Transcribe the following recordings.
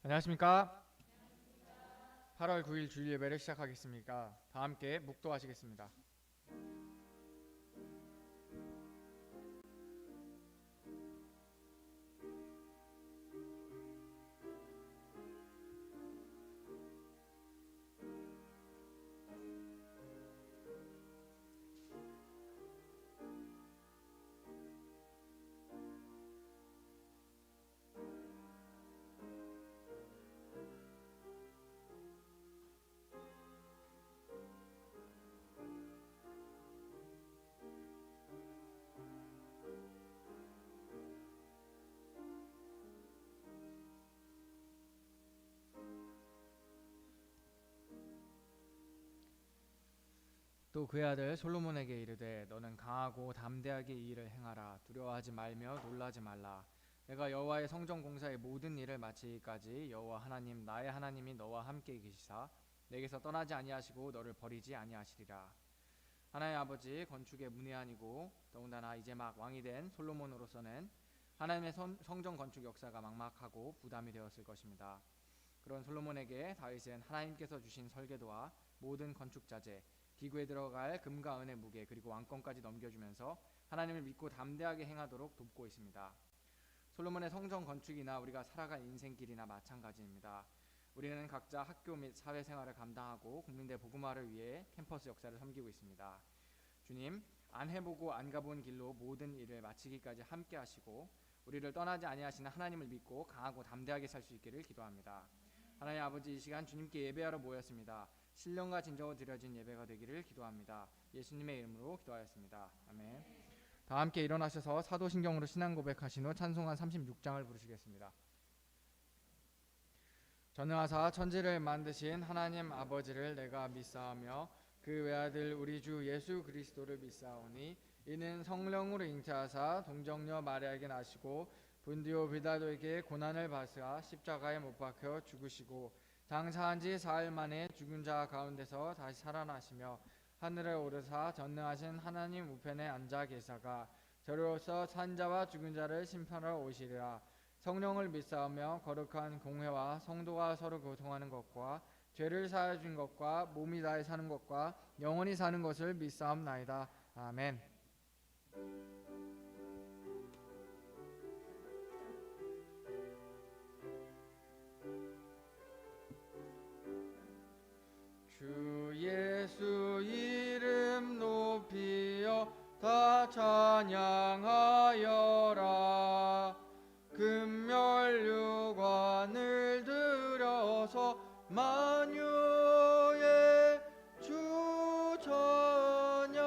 안녕하십니까? 8월 9일 주일 예배를 시작하겠습니다. 다 함께 묵도하시겠습니다. 또 그의 아들 솔로몬에게 이르되 너는 강하고 담대하게 이 일을 행하라. 두려워하지 말며 놀라지 말라. 내가 여호와의 성전 공사의 모든 일을 마치기까지 여호와 하나님 나의 하나님이 너와 함께 계시사 내게서 떠나지 아니하시고 너를 버리지 아니하시리라. 하나님 아버지, 건축의 문외한이고 더군다나 이제 막 왕이 된 솔로몬으로서는 하나님의 성전 건축 역사가 막막하고 부담이 되었을 것입니다. 그런 솔로몬에게 다윗은 하나님께서 주신 설계도와 모든 건축 자재, 기구에 들어갈 금과 은의 무게, 그리고 왕권까지 넘겨주면서 하나님을 믿고 담대하게 행하도록 돕고 있습니다. 솔로몬의 성전 건축이나 우리가 살아갈 인생길이나 마찬가지입니다. 우리는 각자 학교 및 사회생활을 감당하고 국민대 복음화를 위해 캠퍼스 역사를 섬기고 있습니다. 주님, 안 해보고 안 가본 길로 모든 일을 마치기까지 함께 하시고 우리를 떠나지 아니하시는 하나님을 믿고 강하고 담대하게 살 수 있기를 기도합니다. 하나님 아버지, 이 시간 주님께 예배하러 모였습니다. 신령과 진정으로 드려진 예배가 되기를 기도합니다. 예수님의 이름으로 기도하였습니다. 아멘. 다 함께 일어나셔서 사도신경으로 신앙 고백하신 후 찬송한 36장을 부르시겠습니다. 전능하사 천지를 만드신 하나님 아버지를 내가 믿사오며 그 외아들 우리 주 예수 그리스도를 믿사오니 이는 성령으로 잉태하사 동정녀 마리아에게 나시고 본디오 빌라도에게 고난을 받으사 십자가에 못 박혀 죽으시고 장사한 지 사흘 만에 죽은 자 가운데서 다시 살아나시며 하늘에 오르사 전능하신 하나님 우편에 앉아 계사가 저로서 산 자와 죽은 자를 심판하러 오시리라. 성령을 믿사오며 거룩한 공회와 성도가 서로 교통하는 것과 죄를 사하여 준 것과 몸이 다해 사는 것과 영원히 사는 것을 믿사옵나이다. 아멘. 주 예수 이름 높이여 다 찬양하여라. 금멸류관을 들여서 만유의 주 찬양.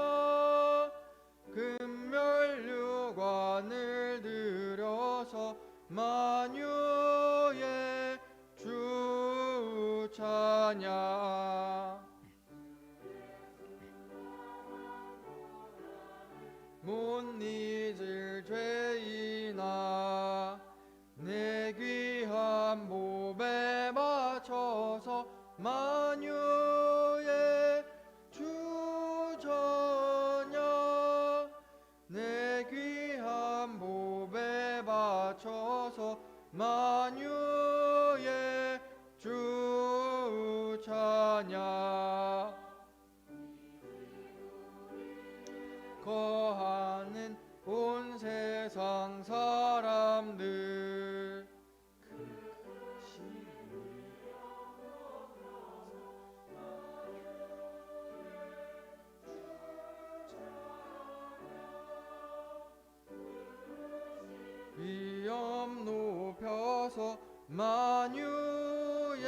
금멸류관을 들여서 만유의 주 찬양. 못 잊을 죄이나 내 귀한 몸에 맞춰서 만유의 주 찬양. 내 귀한 몸에 맞춰서 만유의 주 찬양. 거하는 온 세상 사람들 위엄 높여서 만유의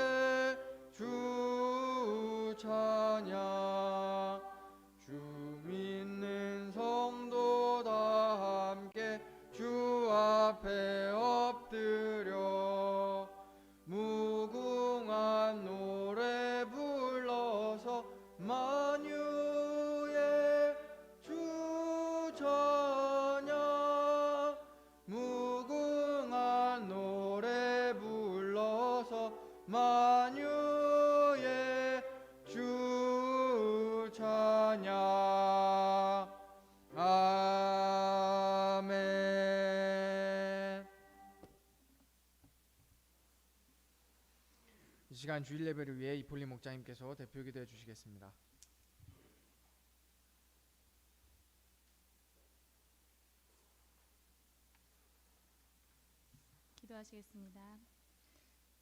주 찬양. 주 믿는 성도 다 함께 주 앞에 엎드려 무궁한 노래 불러서 만유의 주 찬양. 무궁한 노래 불러서 만유의 주 찬양. 아멘. 시간 주일 예배를 위해 이폴리 목자님께서 대표 기도해 주시겠습니다. 기도하시겠습니다.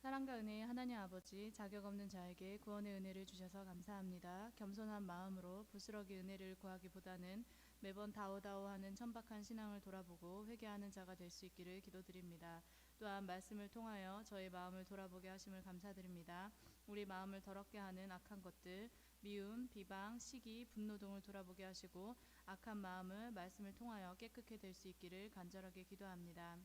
사랑과 은혜의 하나님 아버지, 자격 없는 자에게 구원의 은혜를 주셔서 감사합니다. 겸손한 마음으로 부스러기 은혜를 구하기보다는 매번 다오다오하는 천박한 신앙을 돌아보고 회개하는 자가 될 수 있기를 기도드립니다. 또한 말씀을 통하여 저희 마음을 돌아보게 하심을 감사드립니다. 우리 마음을 더럽게 하는 악한 것들, 미움, 비방, 시기, 분노 등을 돌아보게 하시고 악한 마음을 말씀을 통하여 깨끗게 될 수 있기를 간절하게 기도합니다.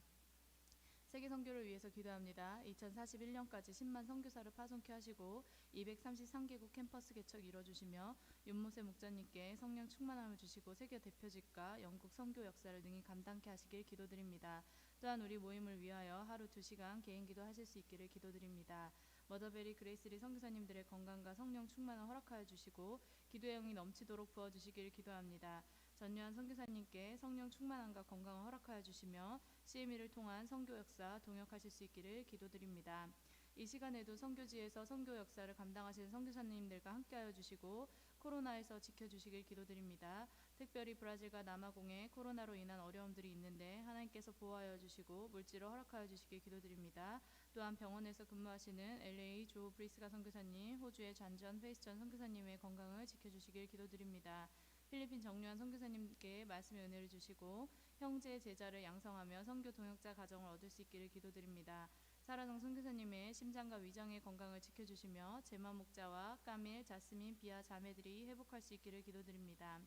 세계 선교를 위해서 기도합니다. 2041년까지 10만 선교사를 파송케 하시고 233개국 캠퍼스 개척 이뤄주시며 윤모세 목자님께 성령 충만함을 주시고 세계 대표직과 영국 선교 역사를 능히 감당케 하시길 기도드립니다. 또한 우리 모임을 위하여 하루 2시간 개인 기도하실 수 있기를 기도드립니다. 머더베리 그레이스리 선교사님들의 건강과 성령 충만을 허락하여 주시고 기도의 영이 넘치도록 부어주시기를 기도합니다. 전유한 선교사님께 성령 충만함과 건강을 허락하여 주시며 CME를 통한 선교 역사 동역하실 수 있기를 기도드립니다. 이 시간에도 선교지에서 선교 역사를 감당하시는 선교사님들과 함께하여 주시고 코로나에서 지켜주시길 기도드립니다. 특별히 브라질과 남아공에 코로나로 인한 어려움들이 있는데 하나님께서 보호하여 주시고 물질을 허락하여 주시길 기도드립니다. 또한 병원에서 근무하시는 LA 조 브리스가 선교사님, 호주의 잔전 페이스전 선교사님의 건강을 지켜주시길 기도드립니다. 필리핀 정유한 선교사님께 말씀의 은혜를 주시고 형제 제자를 양성하며 선교 동역자 가정을 얻을 수 있기를 기도드립니다. 사라정 선교사님의 심장과 위장의 건강을 지켜주시며 제마 목자와 까밀, 자스민, 비아 자매들이 회복할 수 있기를 기도드립니다.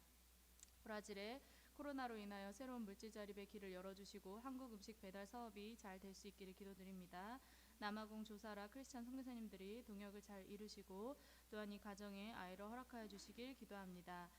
브라질에 코로나로 인하여 새로운 물질 자립의 길을 열어주시고 한국 음식 배달 사업이 잘 될 수 있기를 기도드립니다. 남아공 조사라 크리스찬 선교사님들이 동역을 잘 이루시고 또한 이 가정에 아이를 허락하여 주시길 기도합니다.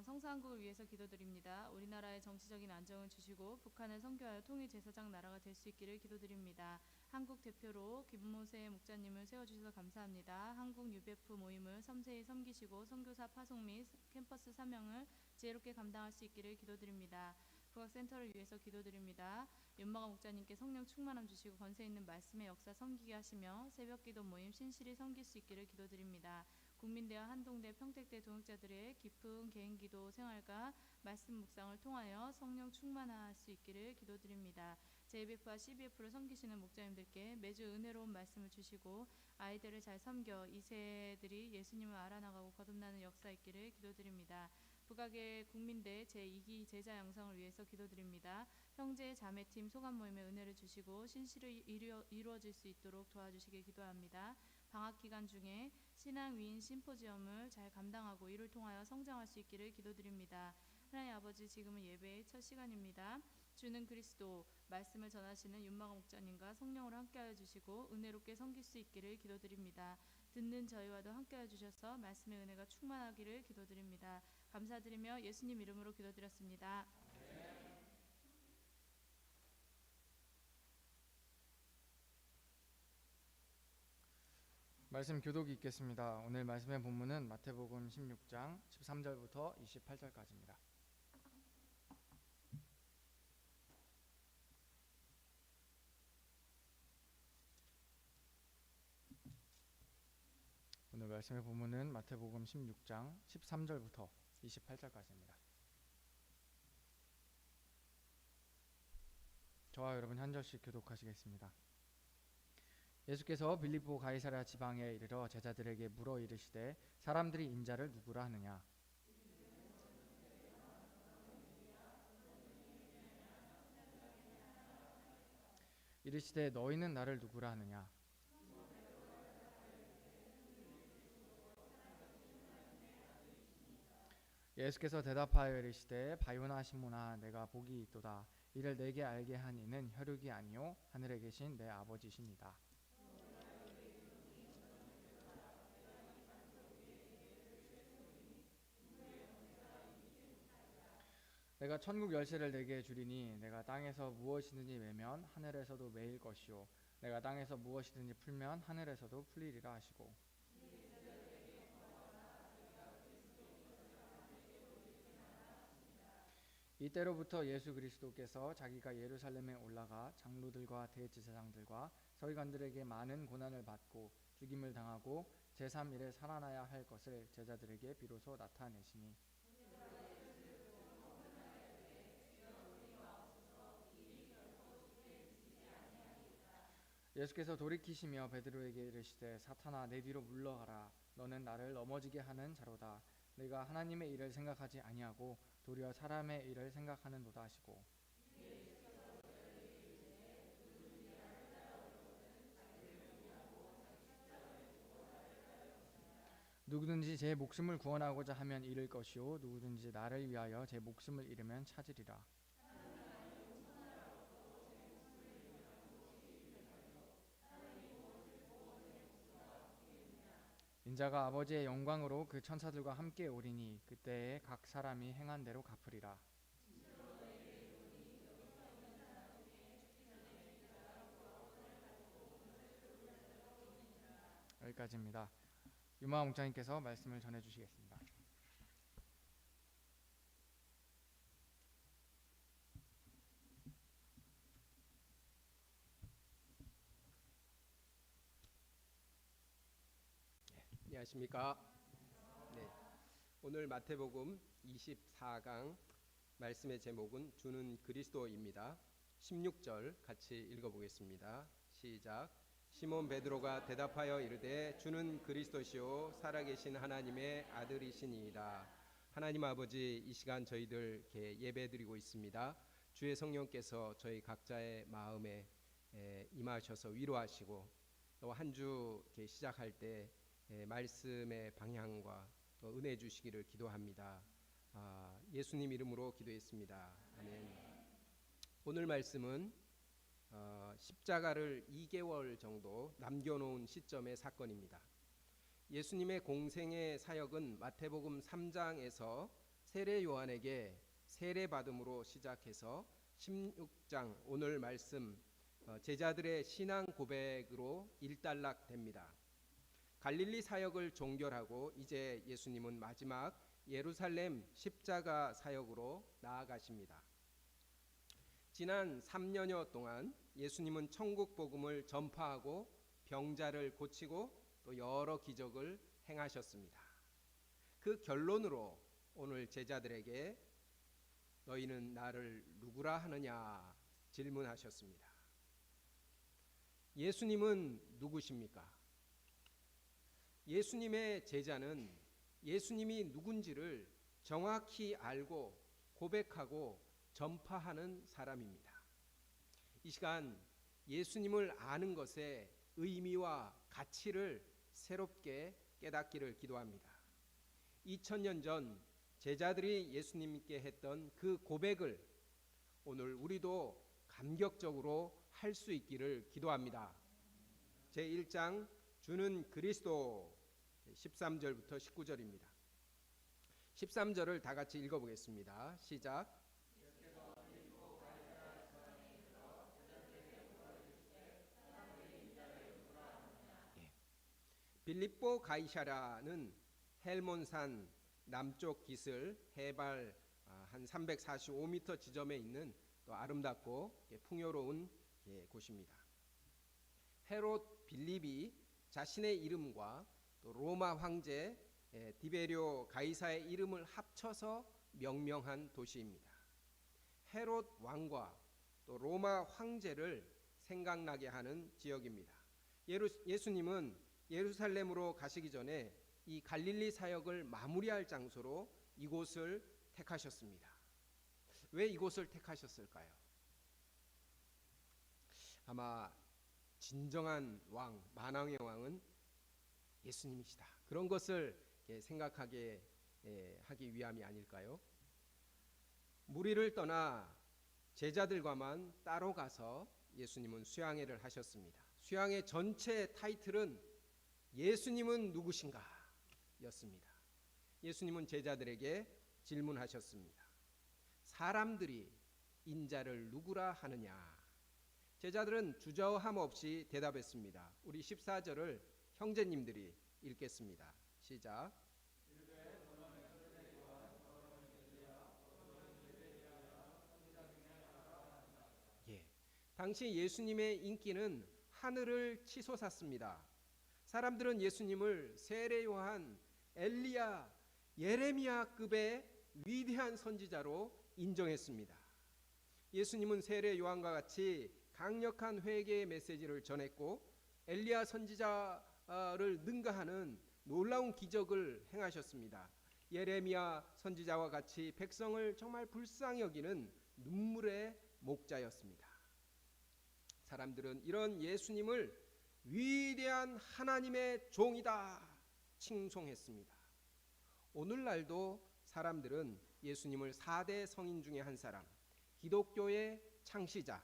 성사한국을 위해서 기도드립니다. 우리나라의 정치적인 안정을 주시고 북한을 선교하여 통일 제사장 나라가 될 수 있기를 기도드립니다. 한국 대표로 김모세 목자님을 세워주셔서 감사합니다. 한국 UBF 모임을 섬세히 섬기시고 선교사 파송 및 캠퍼스 사명을 지혜롭게 감당할 수 있기를 기도드립니다. 북악센터를 위해서 기도드립니다. 윤마가 목자님께 성령 충만함 주시고 권세 있는 말씀의 역사 섬기게 하시며 새벽기도 모임 신실히 섬길 수 있기를 기도드립니다. 국민대와 한동대 평택대 동역자들의 깊은 개인기도 생활과 말씀 묵상을 통하여 성령 충만할 수 있기를 기도드립니다. JBF와 CBF를 섬기시는 목자님들께 매주 은혜로운 말씀을 주시고 아이들을 잘 섬겨 2세들이 예수님을 알아나가고 거듭나는 역사 있기를 기도드립니다. 북악의 국민대 제2기 제자 양성을 위해서 기도드립니다. 형제 자매팀 소감 모임에 은혜를 주시고 신실이 이루어질 수 있도록 도와주시길 기도합니다. 방학 기간 중에 신앙 위인 심포지엄을 잘 감당하고 이를 통하여 성장할 수 있기를 기도드립니다. 하나님 아버지, 지금은 예배의 첫 시간입니다. 주는 그리스도 말씀을 전하시는 윤마가 목자님과 성령으로 함께하여 주시고 은혜롭게 섬길 수 있기를 기도드립니다. 듣는 저희와도 함께하여 주셔서 말씀의 은혜가 충만하기를 기도드립니다. 감사드리며 예수님 이름으로 기도드렸습니다. 말씀 교독이 있겠습니다. 오늘 말씀의 본문은 마태복음 16장 13절부터 28절까지입니다. 오늘 말씀의 본문은 마태복음 16장 13절부터 28절까지입니다. 저와 여러분 한 절씩 교독하시겠습니다. 예수께서 빌립보 가이사랴 지방에 이르러 제자들에게 물어 이르시되 사람들이 인자를 누구라 하느냐. 이르시되 너희는 나를 누구라 하느냐. 예수께서 대답하여 이르시되 바요나 시몬아, 내가 복이 있도다. 이를 내게 알게 한 이는 혈육이 아니요 하늘에 계신 내 아버지시니라. 내가 천국 열쇠를 내게 주리니 내가 땅에서 무엇이든지 매면 하늘에서도 매일 것이요 내가 땅에서 무엇이든지 풀면 하늘에서도 풀리리라 하시고, 이때로부터 예수 그리스도께서 자기가 예루살렘에 올라가 장로들과 대제사장들과 서기관들에게 많은 고난을 받고 죽임을 당하고 제3일에 살아나야 할 것을 제자들에게 비로소 나타내시니 예수께서 돌이키시며 베드로에게 이르시되 사탄아 내 뒤로 물러가라 너는 나를 넘어지게 하는 자로다 내가 하나님의 일을 생각하지 아니하고 도리어 사람의 일을 생각하는도다 하시고 누구든지 제 목숨을 구원하고자 하면 잃을 것이요 누구든지 나를 위하여 제 목숨을 잃으면 찾으리라. 인자가 아버지의 영광으로 그 천사들과 함께 오리니 그때에 각 사람이 행한 대로 갚으리라. 여기까지입니다. 유마 목장님께서 말씀을 전해주시겠습니다. 안녕하십니까? 네, 오늘 마태복음 24강 말씀의 제목은 주는 그리스도입니다. 16절 같이 읽어보겠습니다. 시작. 시몬 베드로가 대답하여 이르되 주는 그리스도시요 살아계신 하나님의 아들이시니이다. 하나님 아버지, 이 시간 저희들 이렇게 예배드리고 있습니다. 주의 성령께서 저희 각자의 마음에 임하셔서 위로하시고 또 한 주 시작할 때 말씀의 방향과 또 은혜 주시기를 기도합니다. 예수님 이름으로 기도했습니다. 아멘. 오늘 말씀은 십자가를 2개월 정도 남겨놓은 시점의 사건입니다. 예수님의 공생의 사역은 마태복음 3장에서 세례 요한에게 세례받음으로 시작해서 16장 오늘 말씀 제자들의 신앙 고백으로 일단락됩니다. 갈릴리 사역을 종결하고 이제 예수님은 마지막 예루살렘 십자가 사역으로 나아가십니다. 지난 3년여 동안 예수님은 천국 복음을 전파하고 병자를 고치고 또 여러 기적을 행하셨습니다. 그 결론으로 오늘 제자들에게 너희는 나를 누구라 하느냐 질문하셨습니다. 예수님은 누구십니까? 예수님의 제자는 예수님이 누군지를 정확히 알고 고백하고 전파하는 사람입니다. 이 시간 예수님을 아는 것의 의미와 가치를 새롭게 깨닫기를 기도합니다. 2000년 전 제자들이 예수님께 했던 그 고백을 오늘 우리도 감격적으로 할 수 있기를 기도합니다. 제1장 주는 그리스도 13절부터 19절입니다. 13절을 다 같이 읽어보겠습니다. 시작. 빌립보 가이사랴는 헬몬산 남쪽 기슭 해발 한 345m 지점에 있는 또 아름답고 풍요로운 곳입니다. 헤롯 빌립이 자신의 이름과 또 로마 황제 디베리오 가이사의 이름을 합쳐서 명명한 도시입니다. 헤롯 왕과 또 로마 황제를 생각나게 하는 지역입니다. 예수님은 예루살렘으로 가시기 전에 이 갈릴리 사역을 마무리할 장소로 이곳을 택하셨습니다. 왜 이곳을 택하셨을까요? 아마 진정한 왕, 만왕의 왕은 예수님이시다. 그런 것을 생각하게 하기 위함이 아닐까요? 무리를 떠나 제자들과만 따로 가서 예수님은 수양회를 하셨습니다. 수양회 전체 타이틀은 예수님은 누구신가? 였습니다. 예수님은 제자들에게 질문하셨습니다. 사람들이 인자를 누구라 하느냐? 제자들은 주저함 없이 대답했습니다. 우리 14절을 형제님들이 읽겠습니다. 시작. 당시 예수님의 인기는 하늘을 치솟았습니다. 사람들은 예수님을 세례 요한, 엘리야, 예레미야급의 위대한 선지자로 인정했습니다. 예수님은 세례 요한과 같이 강력한 회개의 메시지를 전했고 엘리야 선지자를 능가하는 놀라운 기적을 행하셨습니다. 예레미야 선지자와 같이 백성을 정말 불쌍히 여기는 눈물의 목자였습니다. 사람들은 이런 예수님을 위대한 하나님의 종이다 칭송했습니다. 오늘날도 사람들은 예수님을 4대 성인 중에 한 사람, 기독교의 창시자,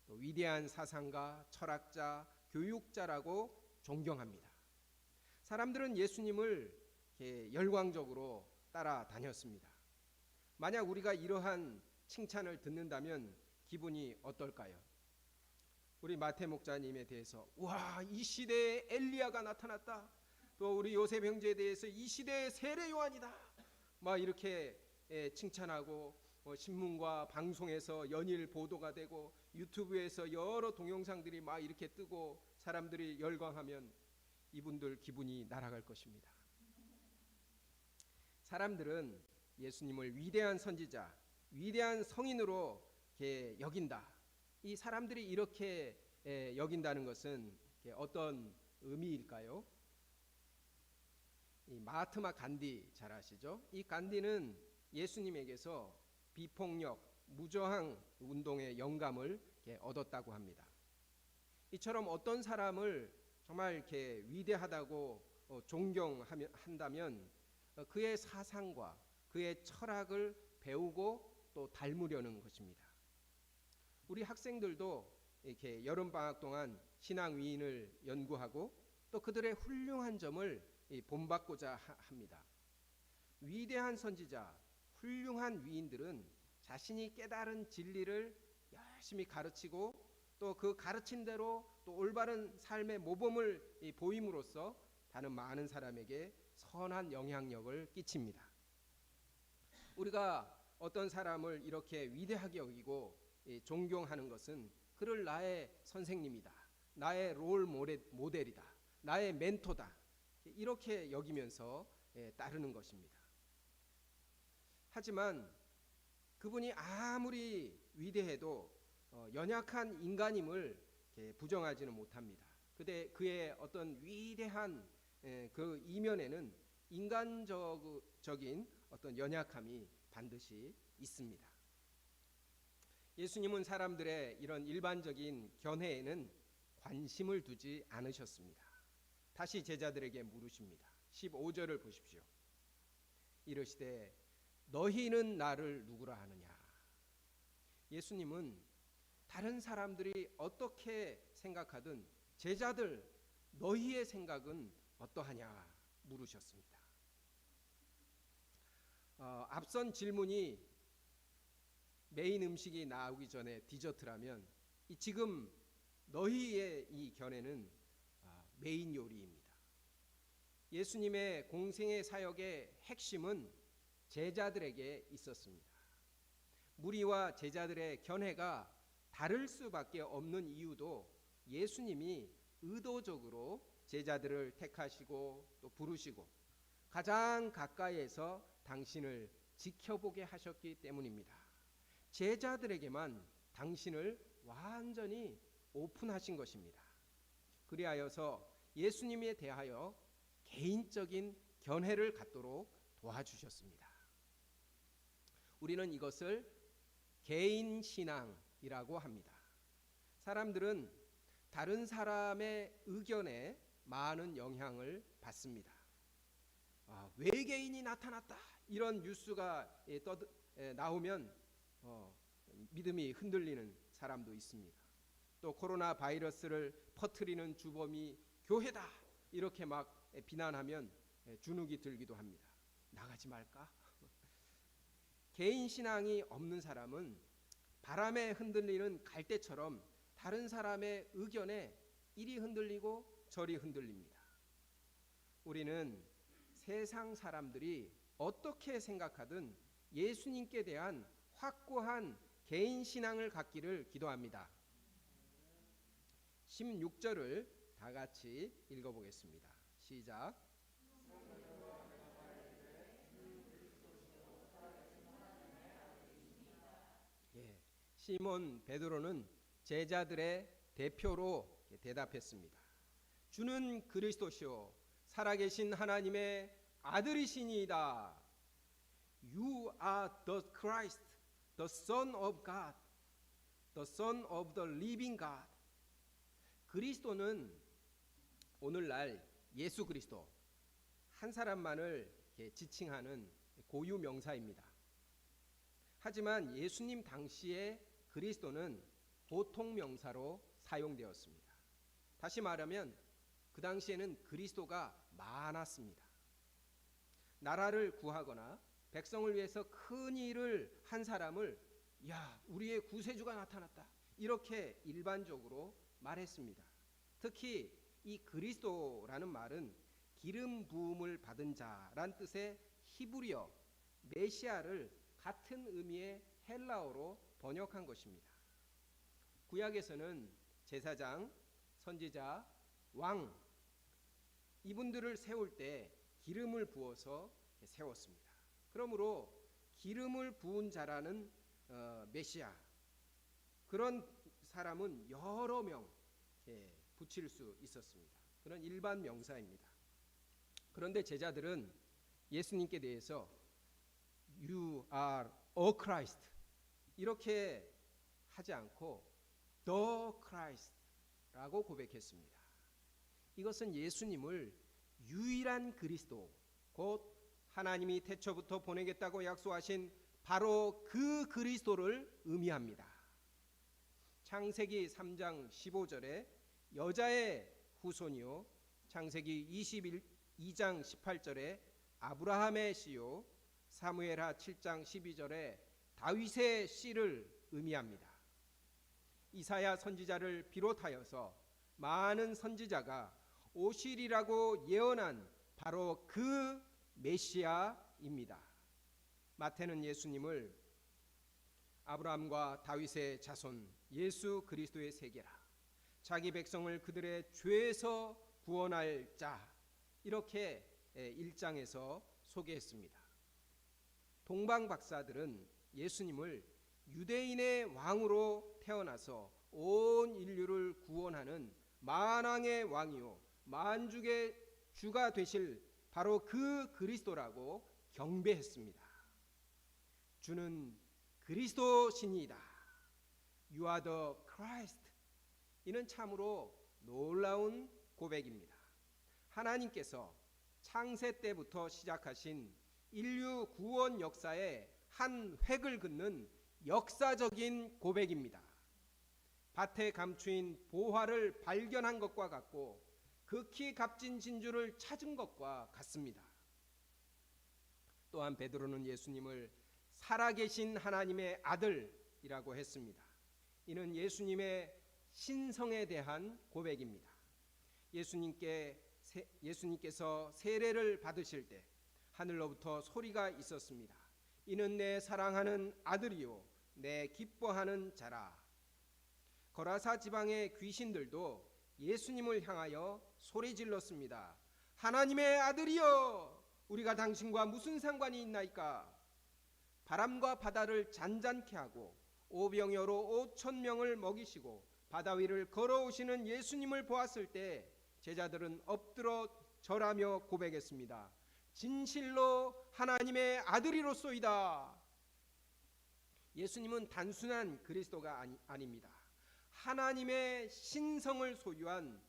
또 위대한 사상가, 철학자, 교육자라고 존경합니다. 사람들은 예수님을 열광적으로 따라다녔습니다. 만약 우리가 이러한 칭찬을 듣는다면 기분이 어떨까요? 우리 마태 목자님에 대해서 와, 이 시대에 엘리야가 나타났다. 또 우리 요셉 형제에 대해서 이 시대의 세례 요한이다. 막 이렇게 칭찬하고 신문과 방송에서 연일 보도가 되고 유튜브에서 여러 동영상들이 막 이렇게 뜨고 사람들이 열광하면 이분들 기분이 날아갈 것입니다. 사람들은 예수님을 위대한 선지자, 위대한 성인으로 여긴다. 이 사람들이 이렇게 여긴다는 것은 어떤 의미일까요? 이 마하트마 간디 잘 아시죠? 이 간디는 예수님에게서 비폭력, 무저항 운동의 영감을 얻었다고 합니다. 이처럼 어떤 사람을 정말 이렇게 위대하다고 존경한다면 그의 사상과 그의 철학을 배우고 또 닮으려는 것입니다. 우리 학생들도 이렇게 여름 방학 동안 신앙 위인을 연구하고 또 그들의 훌륭한 점을 본받고자 합니다. 위대한 선지자, 훌륭한 위인들은 자신이 깨달은 진리를 열심히 가르치고 또 그 가르친 대로 또 올바른 삶의 모범을 보임으로써 다른 많은 사람에게 선한 영향력을 끼칩니다. 우리가 어떤 사람을 이렇게 위대하게 여기고 존경하는 것은 그를 나의 선생님이다, 나의 롤 모델이다, 나의 멘토다 이렇게 여기면서 따르는 것입니다. 하지만 그분이 아무리 위대해도 연약한 인간임을 부정하지는 못합니다. 그의 어떤 위대한 그 이면에는 인간적인 어떤 연약함이 반드시 있습니다. 예수님은 사람들의 이런 일반적인 견해에는 관심을 두지 않으셨습니다. 다시 제자들에게 물으십니다. 15절을 보십시오. 이르시되 너희는 나를 누구라 하느냐. 예수님은 다른 사람들이 어떻게 생각하든 제자들 너희의 생각은 어떠하냐 물으셨습니다. 앞선 질문이 메인 음식이 나오기 전에 디저트라면 지금 너희의 이 견해는 메인 요리입니다. 예수님의 공생의 사역의 핵심은 제자들에게 있었습니다. 무리와 제자들의 견해가 다를 수밖에 없는 이유도 예수님이 의도적으로 제자들을 택하시고 또 부르시고 가장 가까이에서 당신을 지켜보게 하셨기 때문입니다. 제자들에게만 당신을 완전히 오픈하신 것입니다. 그리하여서 예수님에 대하여 개인적인 견해를 갖도록 도와주셨습니다. 우리는 이것을 개인 신앙이라고 합니다. 사람들은 다른 사람의 의견에 많은 영향을 받습니다. 외계인이 나타났다 이런 뉴스가 나오면 믿음이 흔들리는 사람도 있습니다. 또 코로나 바이러스를 퍼뜨리는 주범이 교회다 이렇게 막 비난하면 주눅이 들기도 합니다. 나가지 말까? 개인 신앙이 없는 사람은 바람에 흔들리는 갈대처럼 다른 사람의 의견에 이리 흔들리고 저리 흔들립니다. 우리는 세상 사람들이 어떻게 생각하든 예수님께 대한 확고한 개인 신앙을 갖기를 기도합니다. 16절을 다 같이 읽어보겠습니다. 시작. 예, 시몬 베드로는 제자들의 대표로 대답했습니다. 주는 그리스도시요 살아계신 하나님의 아들이시니이다. You are the Christ, the Son of God, the Son of the living God. 그리스도는 오늘날 예수 그리스도 한 사람만을 지칭하는 고유 명사입니다. 하지만 예수님 당시에 그리스도는 보통 명사로 사용되었습니다. 다시 말하면 그 당시에는 그리스도가 많았습니다. 나라를 구하거나 백성을 위해서 큰 일을 한 사람을 야, 우리의 구세주가 나타났다, 이렇게 일반적으로 말했습니다. 특히 이 그리스도라는 말은 기름 부음을 받은 자란 뜻의 히브리어 메시아를 같은 의미의 헬라어로 번역한 것입니다. 구약에서는 제사장, 선지자, 왕 이분들을 세울 때 기름을 부어서 세웠습니다. 그러므로 기름을 부은 자라는 메시아, 그런 사람은 여러 명 붙일 수 있었습니다. 그런 일반 명사입니다. 그런데 제자들은 예수님께 대해서 You are a Christ 이렇게 하지 않고 The Christ라고 고백했습니다. 이것은 예수님을 유일한 그리스도, 곧 하나님이 태초부터 보내겠다고 약속하신 바로 그 그리스도를 의미합니다. 창세기 3장 15절에 여자의 후손이요, 창세기 22장 18절에 아브라함의 씨요, 사무엘하 7장 12절에 다윗의 씨를 의미합니다. 이사야 선지자를 비롯하여서 많은 선지자가 오시리라고 예언한 바로 그 메시아입니다. 마태는 예수님을 아브라함과 다윗의 자손 예수 그리스도의 세계라, 자기 백성을 그들의 죄에서 구원할 자, 이렇게 1장에서 소개했습니다. 동방 박사들은 예수님을 유대인의 왕으로 태어나서 온 인류를 구원하는 만왕의 왕이요 만주의 주가 되실 바로 그 그리스도라고 경배했습니다. 주는 그리스도시니이다. You are the Christ. 이는 참으로 놀라운 고백입니다. 하나님께서 창세 때부터 시작하신 인류 구원 역사의 한 획을 긋는 역사적인 고백입니다. 밭에 감추인 보화를 발견한 것과 같고 극히 값진 진주를 찾은 것과 같습니다. 또한 베드로는 예수님을 살아계신 하나님의 아들이라고 했습니다. 이는 예수님의 신성에 대한 고백입니다. 예수님께서 세례를 받으실 때 하늘로부터 소리가 있었습니다. 이는 내 사랑하는 아들이요 내 기뻐하는 자라. 거라사 지방의 귀신들도 예수님을 향하여 소리 질렀습니다. 하나님의 아들이여, 우리가 당신과 무슨 상관이 있나이까? 바람과 바다를 잔잔케 하고 오병여로 5,000명을 먹이시고 바다 위를 걸어오시는 예수님을 보았을 때 제자들은 엎드러 절하며 고백했습니다. 진실로 하나님의 아들이로소이다. 예수님은 단순한 그리스도가 아닙니다. 하나님의 신성을 소유한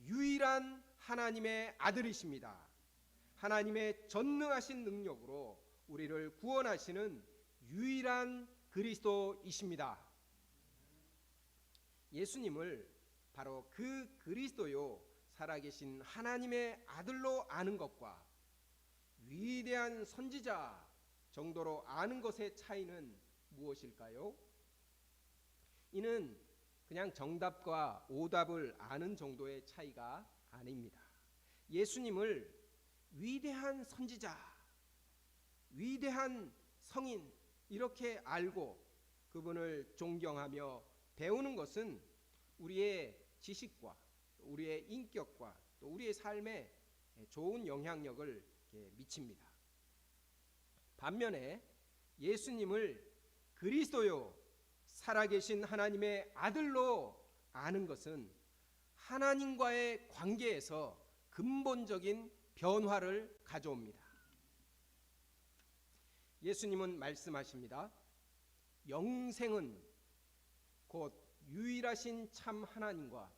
유일한 하나님의 아들이십니다. 하나님의 전능하신 능력으로 우리를 구원하시는 유일한 그리스도이십니다. 예수님을 바로 그 그리스도요 살아계신 하나님의 아들로 아는 것과 위대한 선지자 정도로 아는 것의 차이는 무엇일까요? 이는 그냥 정답과 오답을 아는 정도의 차이가 아닙니다. 예수님을 위대한 선지자, 위대한 성인 이렇게 알고 그분을 존경하며 배우는 것은 우리의 지식과 우리의 인격과 또 우리의 삶에 좋은 영향력을 미칩니다. 반면에 예수님을 그리스도요 살아계신 하나님의 아들로 아는 것은 하나님과의 관계에서 근본적인 변화를 가져옵니다. 예수님은 말씀하십니다. 영생은 곧 유일하신 참 하나님과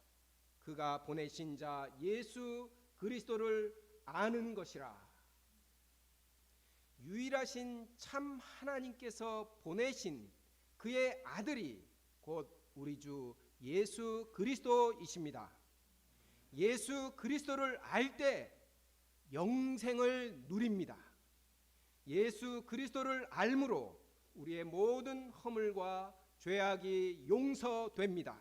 그가 보내신 자 예수 그리스도를 아는 것이라. 유일하신 참 하나님께서 보내신 그의 아들이 곧 우리 주 예수 그리스도이십니다. 예수 그리스도를 알 때 영생을 누립니다. 예수 그리스도를 알므로 우리의 모든 허물과 죄악이 용서됩니다.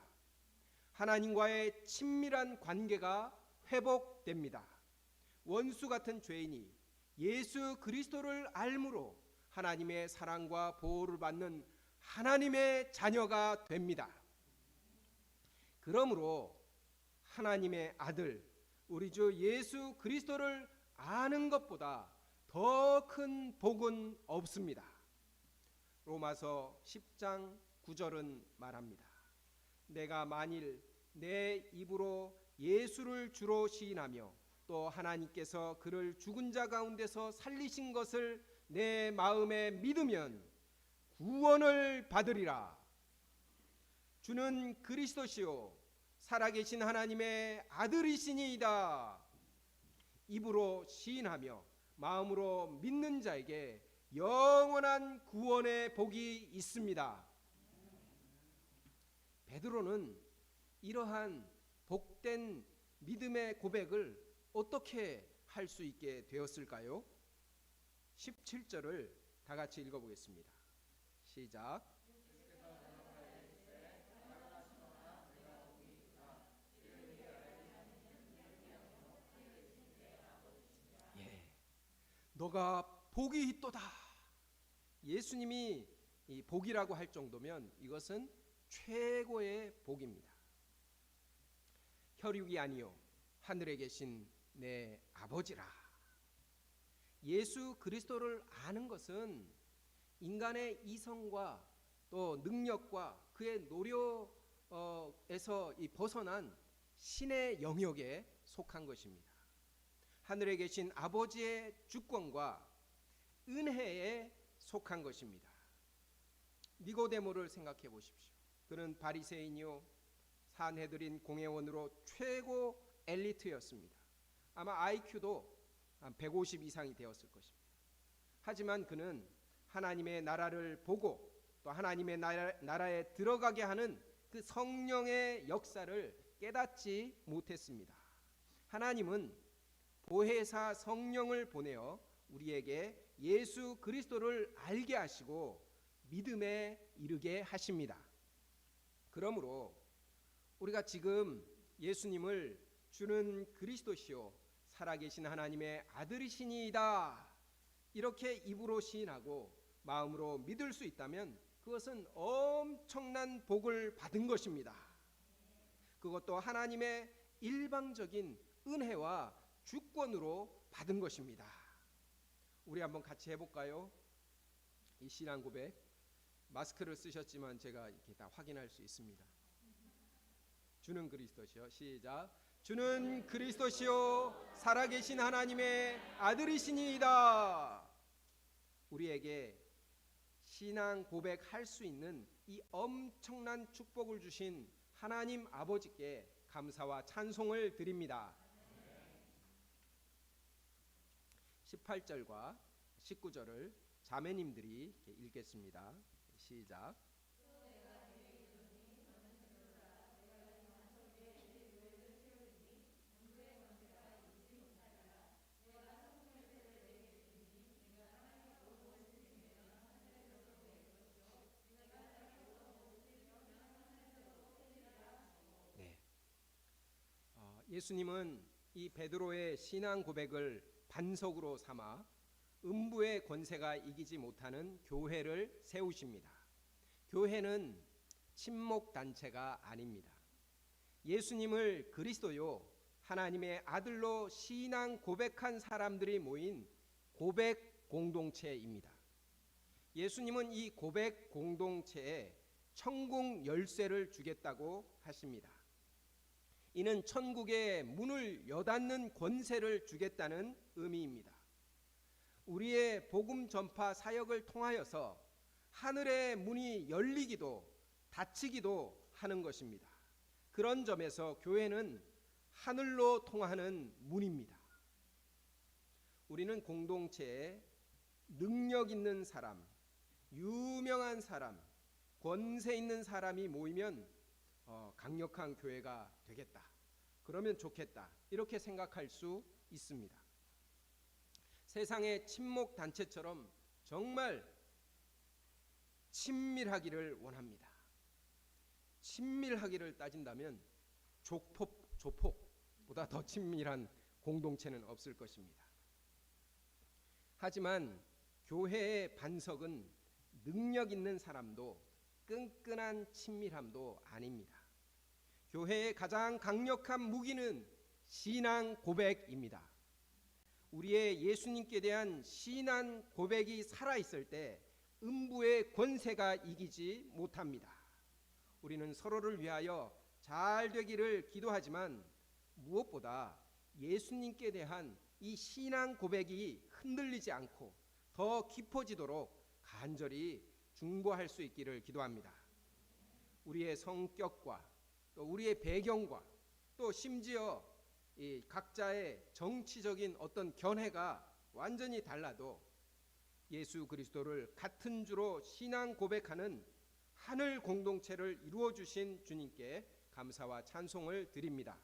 하나님과의 친밀한 관계가 회복됩니다. 원수 같은 죄인이 예수 그리스도를 알므로 하나님의 사랑과 보호를 받는 하나님의 자녀가 됩니다. 그러므로 하나님의 아들 우리 주 예수 그리스도를 아는 것보다 더 큰 복은 없습니다. 로마서 10장 9절은 말합니다. 내가 만일 내 입으로 예수를 주로 시인하며 또 하나님께서 그를 죽은 자 가운데서 살리신 것을 내 마음에 믿으면 구원을 받으리라. 주는 그리스도시요 살아계신 하나님의 아들이시니이다. 입으로 시인하며 마음으로 믿는 자에게 영원한 구원의 복이 있습니다. 베드로는 이러한 복된 믿음의 고백을 어떻게 할 수 있게 되었을까요? 17절을 다 같이 읽어보겠습니다. 시작. 너가 복이 있도다. 예수님이 이 복이라고 할 정도면 이것은 최고의 복입니다. 혈육이 아니요 하늘에 계신 내 아버지라. 예수 그리스도를 아는 것은 인간의 이성과 또 능력과 그의 노력에서 벗어난 신의 영역에 속한 것입니다. 하늘에 계신 아버지의 주권과 은혜에 속한 것입니다. 니고데모를 생각해 보십시오. 그는 바리새인이요 산헤드린 공회원으로 최고 엘리트였습니다. 아마 IQ도 한 150 이상이 되었을 것입니다. 하지만 그는 하나님의 나라를 보고 또 하나님의 나라에 들어가게 하는 그 성령의 역사를 깨닫지 못했습니다. 하나님은 보혜사 성령을 보내어 우리에게 예수 그리스도를 알게 하시고 믿음에 이르게 하십니다. 그러므로 우리가 지금 예수님을 주는 그리스도시요 살아계신 하나님의 아들이시니이다 이렇게 입으로 시인하고 마음으로 믿을 수 있다면 그것은 엄청난 복을 받은 것입니다. 그것도 하나님의 일방적인 은혜와 주권으로 받은 것입니다. 우리 한번 같이 해볼까요? 이 신앙 고백 마스크를 쓰셨지만 제가 이렇게 다 확인할 수 있습니다. 주는 그리스도시요 시작. 주는 그리스도시요 살아계신 하나님의 아들이시니이다. 우리에게 신앙 고백할 수 있는 이 엄청난 축복을 주신 하나님 아버지께 감사와 찬송을 드립니다. 18절과 19절을 자매님들이 읽겠습니다. 시작. 네. 예수님은 이 베드로의 신앙 고백을 반석으로 삼아 음부의 권세가 이기지 못하는 교회를 세우십니다. 교회는 친목 단체가 아닙니다. 예수님을 그리스도요 하나님의 아들로 신앙 고백한 사람들이 모인 고백 공동체입니다. 예수님은 이 고백 공동체에 천국 열쇠를 주겠다고 하십니다. 이는 천국의 문을 여닫는 권세를 주겠다는 의미입니다. 우리의 복음 전파 사역을 통하여서 하늘의 문이 열리기도 닫히기도 하는 것입니다. 그런 점에서 교회는 하늘로 통하는 문입니다. 우리는 공동체에 능력 있는 사람, 유명한 사람, 권세 있는 사람이 모이면 강력한 교회가 되겠다. 그러면 좋겠다. 이렇게 생각할 수 있습니다. 세상의 친목 단체처럼 정말 친밀하기를 원합니다. 친밀하기를 따진다면 조폭보다 더 친밀한 공동체는 없을 것입니다. 하지만 교회의 반석은 능력 있는 사람도 끈끈한 친밀함도 아닙니다. 교회의 가장 강력한 무기는 신앙 고백입니다. 우리의 예수님께 대한 신앙 고백이 살아있을 때 음부의 권세가 이기지 못합니다. 우리는 서로를 위하여 잘 되기를 기도하지만 무엇보다 예수님께 대한 이 신앙 고백이 흔들리지 않고 더 깊어지도록 간절히 중보할 수 있기를 기도합니다. 우리의 성격과 또 우리의 배경과 또 심지어 이 각자의 정치적인 어떤 견해가 완전히 달라도 예수 그리스도를 같은 주로 신앙 고백하는 하늘 공동체를 이루어 주신 주님께 감사와 찬송을 드립니다.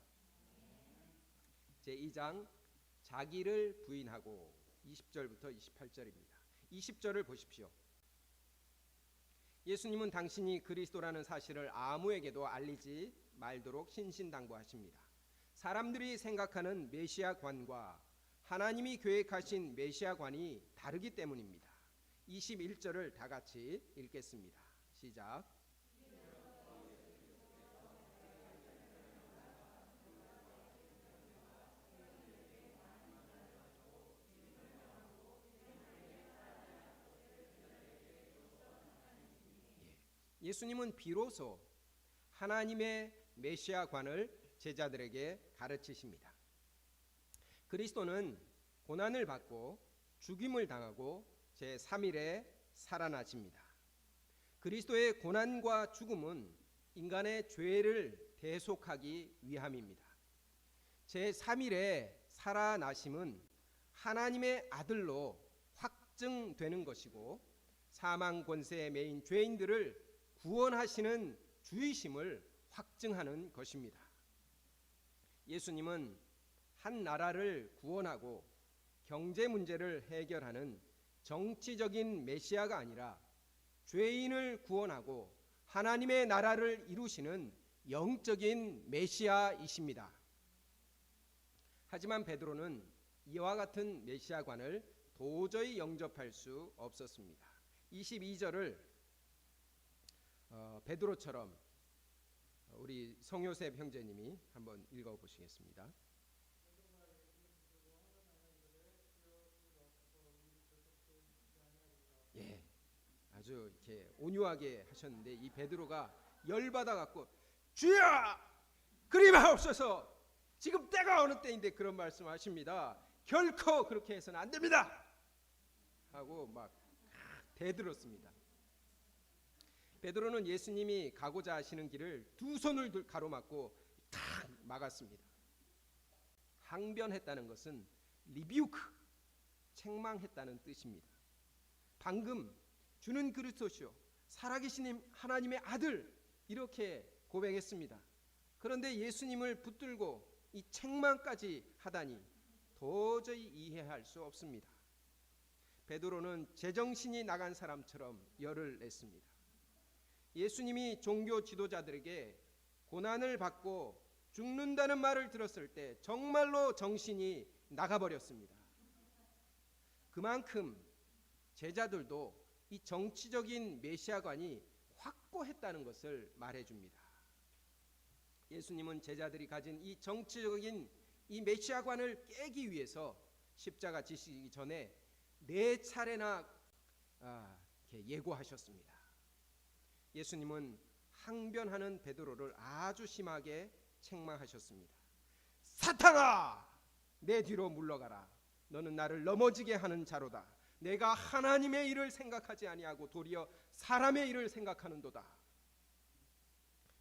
제2장 자기를 부인하고 20절부터 28절입니다. 20절을 보십시오. 예수님은 당신이 그리스도라는 사실을 아무에게도 알리지 말도록 신신당부하십니다. 사람들이 생각하는 메시아관과 하나님이 계획하신 메시아관이 다르기 때문입니다. 21절을 다 같이 읽겠습니다. 시작. 예수님은 비로소 하나님의 메시아관을 제자들에게 가르치십니다. 그리스도는 고난을 받고 죽임을 당하고 제3일에 살아나십니다. 그리스도의 고난과 죽음은 인간의 죄를 대속하기 위함입니다. 제3일에 살아나심은 하나님의 아들로 확증되는 것이고 사망 권세의 매인 죄인들을 구원하시는 주이심을 확증하는 것입니다. 예수님은 한 나라를 구원하고 경제 문제를 해결하는 정치적인 메시아가 아니라 죄인을 구원하고 하나님의 나라를 이루시는 영적인 메시아이십니다. 하지만 베드로는 이와 같은 메시아관을 도저히 영접할 수 없었습니다. 22절을 베드로처럼 우리 성요셉 형제님이 한번 읽어보시겠습니다. 예, 아주 이렇게 온유하게 하셨는데 이 베드로가 열받아 갖고 주여 그리 마옵소서 지금 때가 어느 때인데 그런 말씀하십니다. 결코 그렇게 해서는 안 됩니다 하고 막 대들었습니다. 베드로는 예수님이 가고자 하시는 길을 두 손을 가로막고 탁 막았습니다. 항변했다는 것은 리뷰크, 책망했다는 뜻입니다. 방금 주는 그리스도시요 살아계신 하나님의 아들 이렇게 고백했습니다. 그런데 예수님을 붙들고 이 책망까지 하다니 도저히 이해할 수 없습니다. 베드로는 제정신이 나간 사람처럼 열을 냈습니다. 예수님이 종교 지도자들에게 고난을 받고 죽는다는 말을 들었을 때 정말로 정신이 나가버렸습니다. 그만큼 제자들도 이 정치적인 메시아관이 확고했다는 것을 말해줍니다. 예수님은 제자들이 가진 이 정치적인 이 메시아관을 깨기 위해서 십자가 지시기 전에 4차례나 이렇게 예고하셨습니다. 예수님은 항변하는 베드로를 아주 심하게 책망하셨습니다. 사탄아, 내 뒤로 물러가라. 너는 나를 넘어지게 하는 자로다. 내가 하나님의 일을 생각하지 아니하고 도리어 사람의 일을 생각하는도다.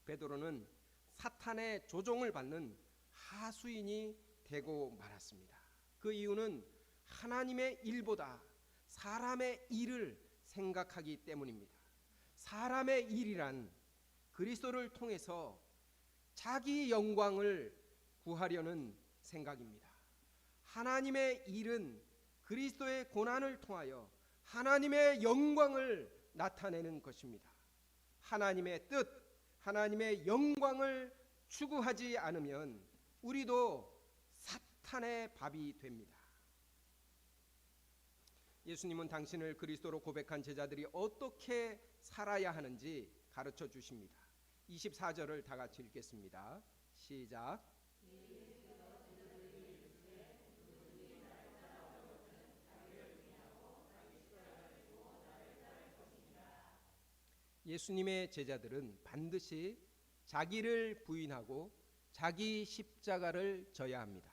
베드로는 사탄의 조종을 받는 하수인이 되고 말았습니다. 그 이유는 하나님의 일보다 사람의 일을 생각하기 때문입니다. 사람의 일이란 그리스도를 통해서 자기 영광을 구하려는 생각입니다. 하나님의 일은 그리스도의 고난을 통하여 하나님의 영광을 나타내는 것입니다. 하나님의 뜻, 하나님의 영광을 추구하지 않으면 우리도 사탄의 밥이 됩니다. 예수님은 당신을 그리스도로 고백한 제자들이 어떻게 살아야 하는지 가르쳐 주십니다. 24절을 다 같이 읽겠습니다. 시작. 예수님의 제자들은 반드시 자기를 부인하고 자기 십자가를 져야 합니다.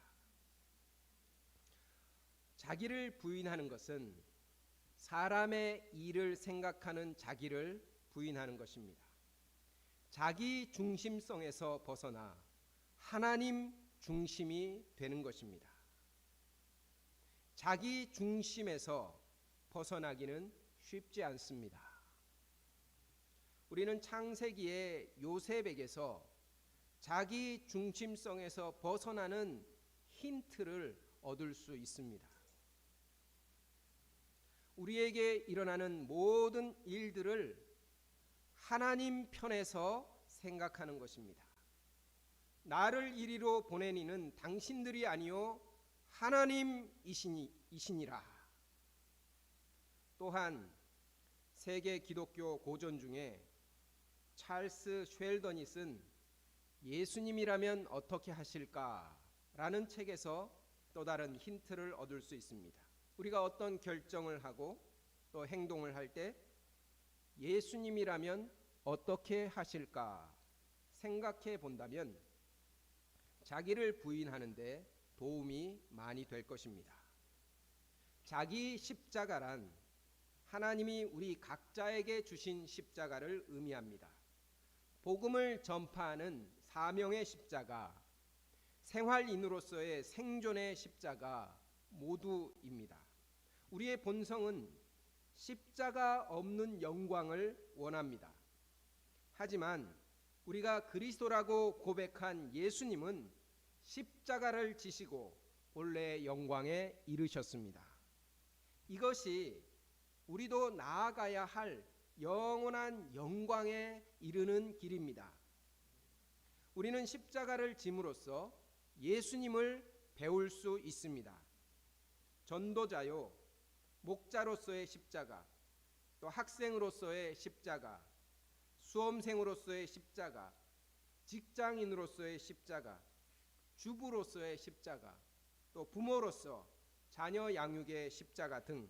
자기를 부인하는 것은 사람의 일을 생각하는 자기를 부인하는 것입니다. 자기 중심성에서 벗어나 하나님 중심이 되는 것입니다. 자기 중심에서 벗어나기는 쉽지 않습니다. 우리는 창세기의 요셉에게서 자기 중심성에서 벗어나는 힌트를 얻을 수 있습니다. 우리에게 일어나는 모든 일들을 하나님 편에서 생각하는 것입니다. 나를 이리로 보내니는 당신들이 아니요 하나님이시니라. 또한 세계 기독교 고전 중에 찰스 쉘던이 쓴 예수님이라면 어떻게 하실까라는 책에서 또 다른 힌트를 얻을 수 있습니다. 우리가 어떤 결정을 하고 또 행동을 할 때 예수님이라면 어떻게 하실까 생각해 본다면 자기를 부인하는데 도움이 많이 될 것입니다. 자기 십자가란 하나님이 우리 각자에게 주신 십자가를 의미합니다. 복음을 전파하는 사명의 십자가, 생활인으로서의 생존의 십자가 모두입니다. 우리의 본성은 십자가 없는 영광을 원합니다. 하지만 우리가 그리스도라고 고백한 예수님은 십자가를 지시고 본래의 영광에 이르셨습니다. 이것이 우리도 나아가야 할 영원한 영광에 이르는 길입니다. 우리는 십자가를 짐으로써 예수님을 배울 수 있습니다. 전도자요, 목자로서의 십자가, 또 학생으로서의 십자가, 수험생으로서의 십자가, 직장인으로서의 십자가, 주부로서의 십자가, 또 부모로서 자녀 양육의 십자가 등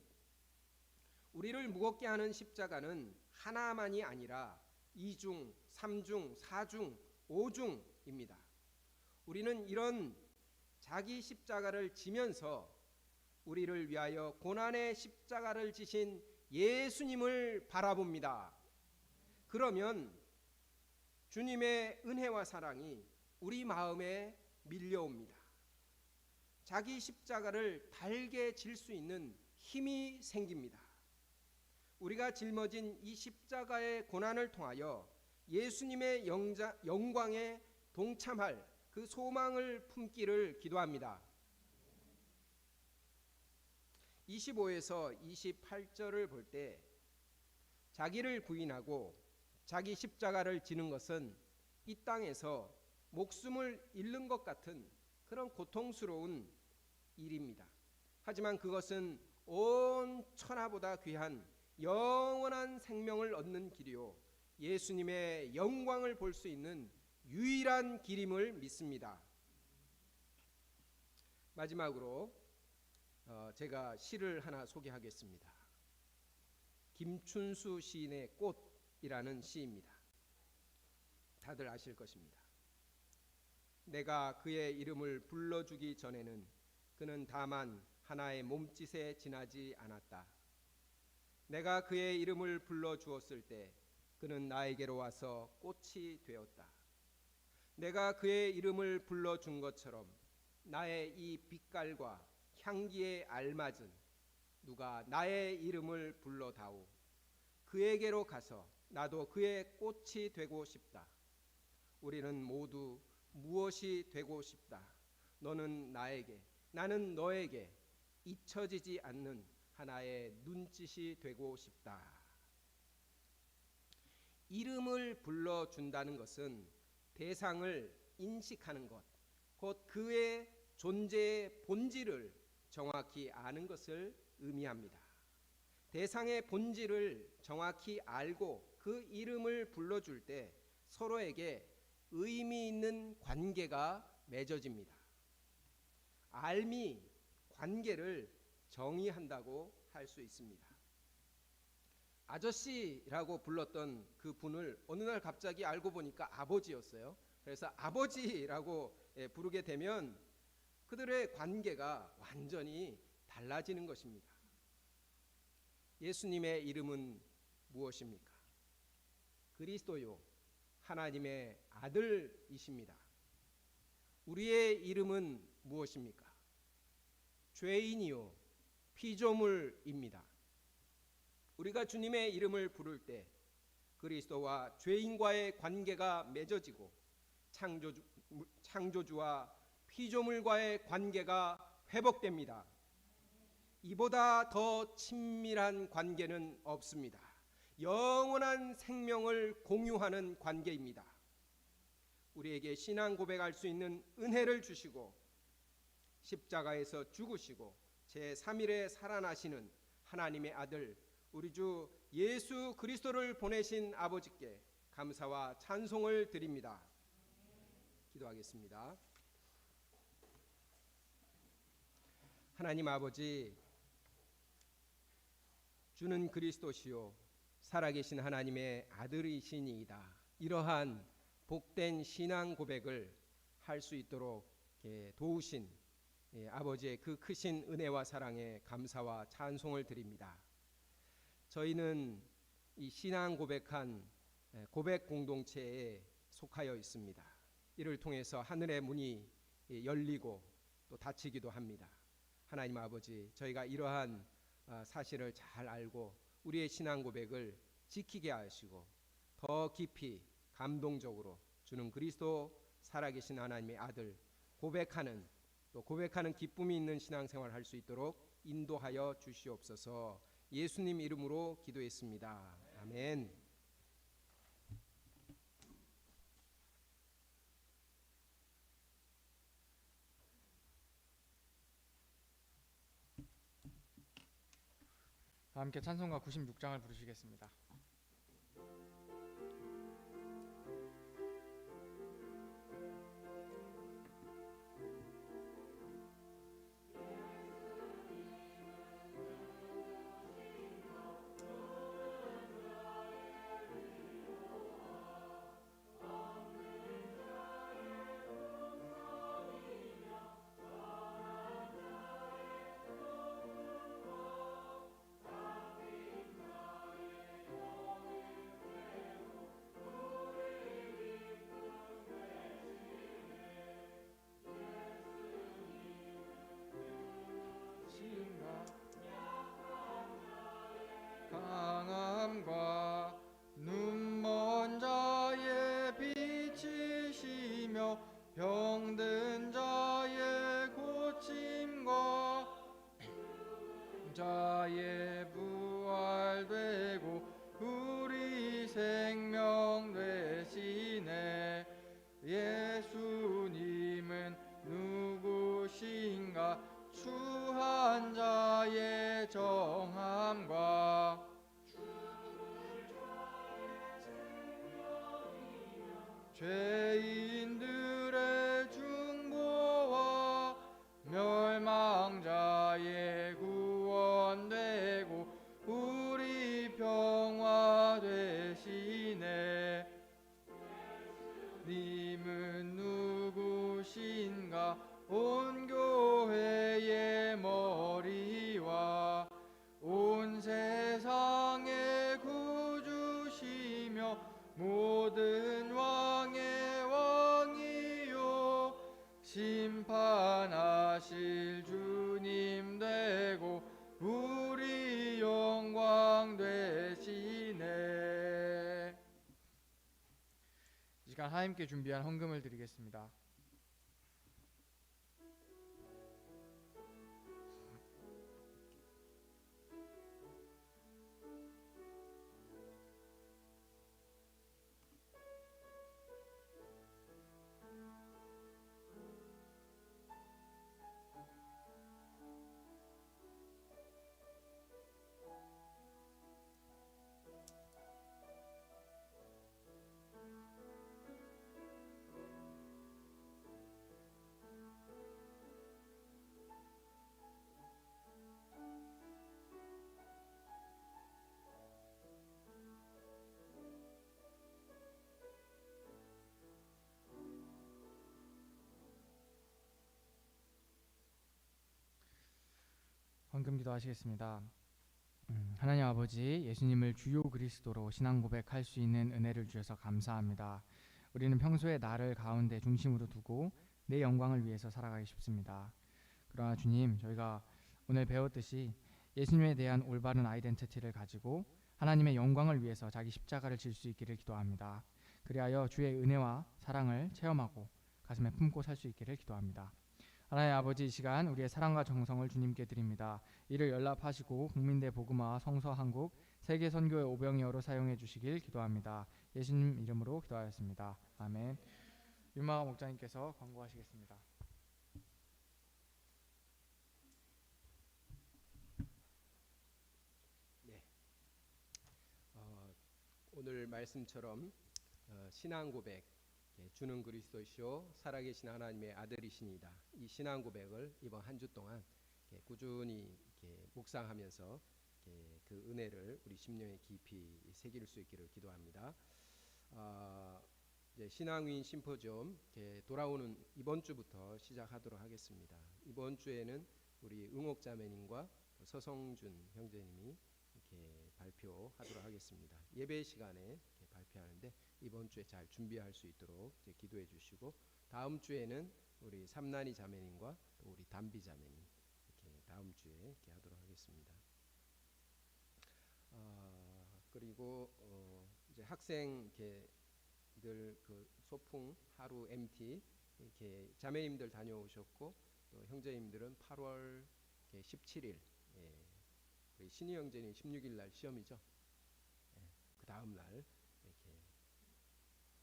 우리를 무겁게 하는 십자가는 하나만이 아니라 2중, 3중, 4중, 5중입니다. 우리는 이런 자기 십자가를 지면서 우리를 위하여 고난의 십자가를 지신 예수님을 바라봅니다. 그러면 주님의 은혜와 사랑이 우리 마음에 밀려옵니다. 자기 십자가를 달게 질 수 있는 힘이 생깁니다. 우리가 짊어진 이 십자가의 고난을 통하여 예수님의 영광에 동참할 그 소망을 품기를 기도합니다. 25에서 28절을 볼 때 자기를 부인하고 자기 십자가를 지는 것은 이 땅에서 목숨을 잃는 것 같은 그런 고통스러운 일입니다. 하지만 그것은 온 천하보다 귀한 영원한 생명을 얻는 길이요 예수님의 영광을 볼 수 있는 유일한 길임을 믿습니다. 마지막으로 제가 시를 하나 소개하겠습니다. 김춘수 시인의 꽃이라는 시입니다. 다들 아실 것입니다. 내가 그의 이름을 불러주기 전에는 그는 다만 하나의 몸짓에 지나지 않았다. 내가 그의 이름을 불러주었을 때 그는 나에게로 와서 꽃이 되었다. 내가 그의 이름을 불러준 것처럼 나의 이 빛깔과 향기에 알맞은 누가 나의 이름을 불러다오. 그에게로 가서 나도 그의 꽃이 되고 싶다. 우리는 모두 무엇이 되고 싶다. 너는 나에게, 나는 너에게 잊혀지지 않는 하나의 눈짓이 되고 싶다. 이름을 불러준다는 것은 대상을 인식하는 것, 곧 그의 존재의 본질을 정확히 아는 것을 의미합니다. 대상의 본질을 정확히 알고 그 이름을 불러줄 때 서로에게 의미 있는 관계가 맺어집니다. 알미 관계를 정의한다고 할 수 있습니다. 아저씨라고 불렀던 그 분을 어느 날 갑자기 알고 보니까 아버지였어요. 그래서 아버지라고 부르게 되면 그들의 관계가 완전히 달라지는 것입니다. 예수님의 이름은 무엇입니까? 그리스도요, 하나님의 아들이십니다. 우리의 이름은 무엇입니까? 죄인이요, 피조물입니다. 우리가 주님의 이름을 부를 때 그리스도와 죄인과의 관계가 맺어지고 창조주와 피조물과의 관계가 회복됩니다. 이보다 더 친밀한 관계는 없습니다. 영원한 생명을 공유하는 관계입니다. 우리에게 신앙 고백할 수 있는 은혜를 주시고 십자가에서 죽으시고 제3일에 살아나시는 하나님의 아들 우리 주 예수 그리스도를 보내신 아버지께 감사와 찬송을 드립니다. 기도하겠습니다. 하나님 아버지, 주는 그리스도시요 살아계신 하나님의 아들이시니이다. 이러한 복된 신앙 고백을 할 수 있도록 도우신 아버지의 그 크신 은혜와 사랑에 감사와 찬송을 드립니다. 저희는 이 신앙 고백한 고백 공동체에 속하여 있습니다. 이를 통해서 하늘의 문이 열리고 또 닫히기도 합니다. 하나님 아버지, 저희가 이러한 사실을 잘 알고 우리의 신앙 고백을 지키게 하시고 더 깊이 감동적으로 주는 그리스도 살아계신 하나님의 아들 고백하는 또 고백하는 기쁨이 있는 신앙생활을 할 수 있도록 인도하여 주시옵소서. 예수님 이름으로 기도했습니다. 아멘. 함께 찬송가 96장을 부르시겠습니다. 강함과 눈먼 자의 빛이시며 병든 자의 고침과 자의 부활되고 우리 생명 되시네. 예수님은 누구신가? 추한 자의 정함과 죄인 온 교회의 머리와 온 세상의 구주시며 모든 왕의 왕이요 심판하실 주님 되고 우리 영광 되시네. 이 시간 하나님께 준비한 헌금을 드리겠습니다. 헌금 기도하시겠습니다. 하나님 아버지, 예수님을 주요 그리스도로 신앙 고백할 수 있는 은혜를 주셔서 감사합니다. 우리는 평소에 나를 가운데 중심으로 두고 내 영광을 위해서 살아가기 쉽습니다. 그러나 주님, 저희가 오늘 배웠듯이 예수님에 대한 올바른 아이덴티티를 가지고 하나님의 영광을 위해서 자기 십자가를 질 수 있기를 기도합니다. 그리하여 주의 은혜와 사랑을 체험하고 가슴에 품고 살 수 있기를 기도합니다. 하나님 아버지, 이 시간 우리의 사랑과 정성을 주님께 드립니다. 이를 연락하시고 국민대 복음화 성서 한국 세계 선교의 오병이어로 사용해 주시길 기도합니다. 예수님 이름으로 기도하였습니다. 아멘. 윤마가 목자님께서 권고하시겠습니다. 네. 오늘 말씀처럼 신앙 고백, 주는 그리스도시요 살아계신 하나님의 아들이시니다. 이 신앙 고백을 이번 한 주 동안 꾸준히 묵상하면서 그 은혜를 우리 심령에 깊이 새길 수 있기를 기도합니다. 이제 신앙위인 심포지엄 돌아오는 이번 주부터 시작하도록 하겠습니다. 이번 주에는 우리 응옥자매님과 서성준 형제님이 이렇게 발표하도록 하겠습니다. 예배 시간에 발표하는데 이번 주에 잘 준비할 수 있도록 기도해 주시고, 다음 주에는 우리 삼난이 자매님과 또 우리 담비 자매님 이렇게 다음 주에 이렇게 하도록 하겠습니다. 그리고 이제 학생들 그 소풍 하루 MT 이렇게 자매님들 다녀오셨고, 또 형제님들은 8월 17일 우리 신희 형제님 16일 날 시험이죠. 그 다음 날 이렇게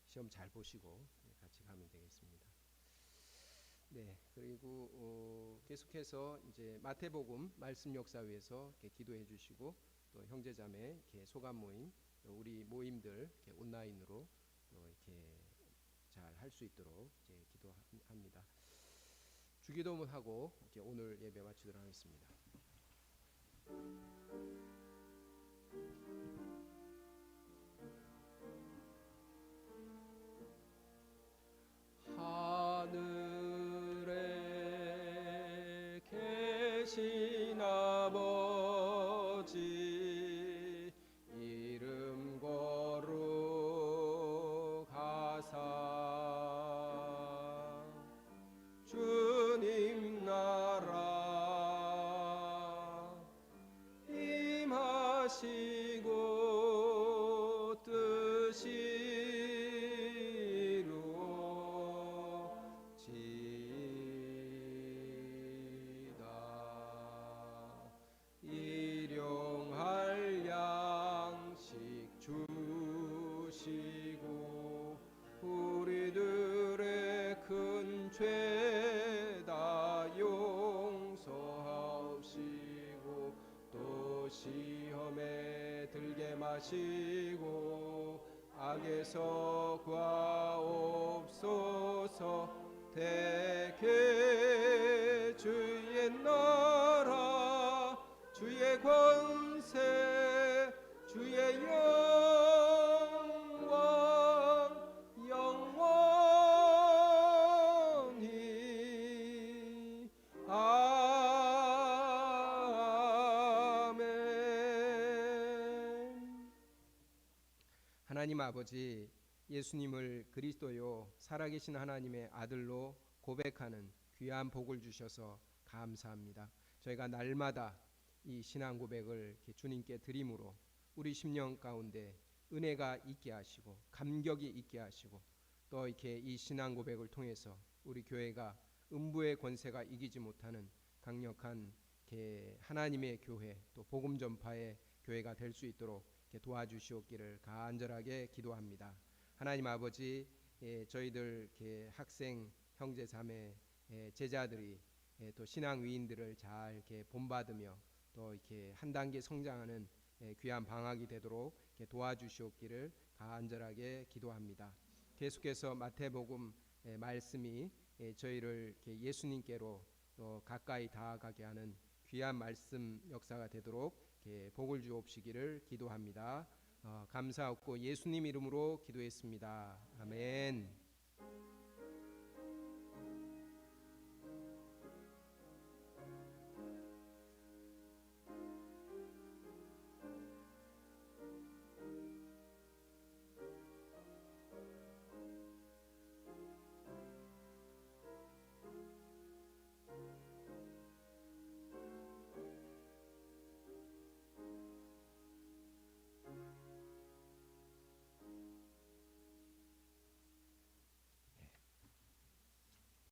시험 잘 보시고 같이 가면 되겠습니다. 네, 그리고 계속해서 이제 마태복음 말씀 역사위에서 기도해 주시고, 또 형제자매 소감 모임, 또 우리 모임들 온라인으로 또 이렇게 잘 할 수 있도록 이제 기도합니다. 주기도문하고 이렇게 오늘 예배 마치도록 하겠습니다. 하늘에 계신 아버지 이름 거룩하사 주님 나라 임하시고 뜻이 일용할 양식 주시고 우리들의 큰 죄다 용서하옵시고 또 시험에 들게 마시고 악에서 구하옵소서. 대개 주의 나라 주의 권세 주의 영광 영원히. 아멘. 하나님 아버지, 예수님을 그리스도요 살아계신 하나님의 아들로 고백하는 귀한 복을 주셔서 감사합니다. 저희가 날마다 이 신앙 고백을 이렇게 주님께 드림으로 우리 심령 가운데 은혜가 있게 하시고 감격이 있게 하시고 또 이렇게 이 신앙 고백을 통해서 우리 교회가 음부의 권세가 이기지 못하는 강력한 하나님의 교회 또 복음 전파의 교회가 될 수 있도록 도와주시옵기를 간절하게 기도합니다. 하나님 아버지, 저희들 학생 형제 자매 제자들이 또 신앙 위인들을 잘 이렇게 본받으며 또 이렇게 한 단계 성장하는 귀한 방학이 되도록 도와주시옵기를 간절하게 기도합니다. 계속해서 마태복음 말씀이 저희를 예수님께로 또 가까이 다가가게 하는 귀한 말씀 역사가 되도록 복을 주옵시기를 기도합니다. 감사하고 예수님 이름으로 기도했습니다. 아멘.